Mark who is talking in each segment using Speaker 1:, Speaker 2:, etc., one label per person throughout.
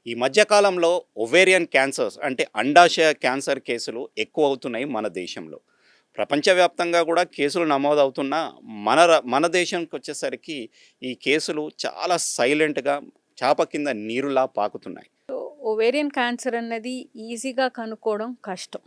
Speaker 1: ఈ మధ్య కాలంలో ఒవేరియన్ క్యాన్సర్స్ అంటే అండాశయ క్యాన్సర్ కేసులు ఎక్కువ అవుతున్నాయి మన దేశంలో. ప్రపంచవ్యాప్తంగా కూడా కేసులు నమోదవుతున్నా మన దేశంకి వచ్చేసరికి ఈ కేసులు చాలా సైలెంట్‌గా చాప కింద నీరులా పాకుతున్నాయి.
Speaker 2: ఓవేరియన్ క్యాన్సర్ అన్నది ఈజీగా కనుక్కోవడం కష్టం.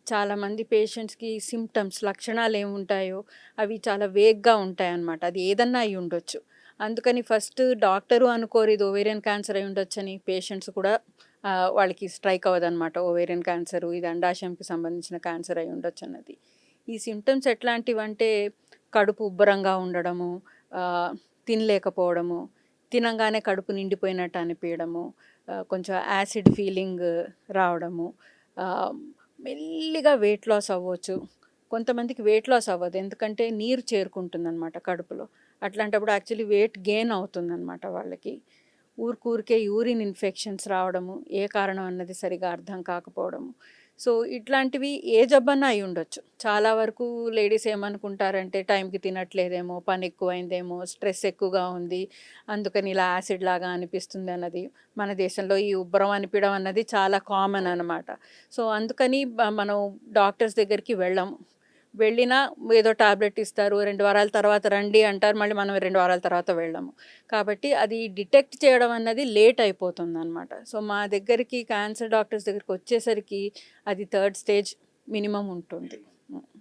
Speaker 2: చాలామంది పేషెంట్స్‌కి సిమ్టమ్స్ లక్షణాలు ఏముంటాయో అవి చాలా వేగ్‌గా ఉంటాయన్నమాట. అది ఏదన్నా అయ్యి ఉండొచ్చు. అందుకని ఫస్ట్ డాక్టరు అనుకోరు ఇది ఓవేరియన్ క్యాన్సర్ అయి ఉండొచ్చని. పేషెంట్స్ కూడా వాళ్ళకి స్ట్రైక్ అవ్వదనమాట. ఓవేరియన్ క్యాన్సరు ఇది అండాశయంకి సంబంధించిన క్యాన్సర్ అయి ఉండొచ్చన్నది. ఈ సిమ్టమ్స్ ఎట్లాంటివంటే కడుపు ఉబ్బరంగా ఉండడము, తినలేకపోవడము, తినంగానే కడుపు నిండిపోయినట్టు అనిపియడము, కొంచెం యాసిడ్ ఫీలింగ్ రావడము, ఆహ్, మెల్లిగా వెయిట్ లాస్ అవ్వచ్చు. కొంతమందికి వెయిట్ లాస్ అవ్వదు. ఎందుకంటే నీరు చేరుకుంటుందనమాట కడుపులో. అట్లాంటప్పుడు యాక్చువల్లీ వెయిట్ గెయిన్ అవుతుందనమాట వాళ్ళకి. ఊరికే యూరిన్ ఇన్ఫెక్షన్స్ రావడము, ఏ కారణం అన్నది సరిగ్గా అర్థం కాకపోవడము. సో, ఇట్లాంటివి ఏ జబ్బన్నా అయ్యుండొచ్చు. చాలా వరకు లేడీస్ ఏమనుకుంటారంటే టైంకి తినట్లేదేమో, పని ఎక్కువైందేమో, స్ట్రెస్ ఎక్కువగా ఉంది, అందుకని ఇలా యాసిడ్ లాగా అనిపిస్తుంది అన్నది. మన దేశంలో ఈ ఉబ్బరం అనిపియడం అన్నది చాలా కామన్ అనమాట. సో, అందుకని మనం డాక్టర్స్ దగ్గరికి వెళ్ళము. వెళ్ళినా ఏదో టాబ్లెట్ ఇస్తారు. 2 వారాల తర్వాత రండి అంటారు. మళ్ళీ మనం 2 వారాల తర్వాత వెళ్ళము. కాబట్టి అది డిటెక్ట్ చేయడం అన్నది లేట్ అయిపోతుందనమాట. సో, మా దగ్గరికి క్యాన్సర్ డాక్టర్స్ దగ్గరికొచ్చేసరికి అది థర్డ్ స్టేజ్ మినిమమ్ ఉంటుంది. హ్మ్.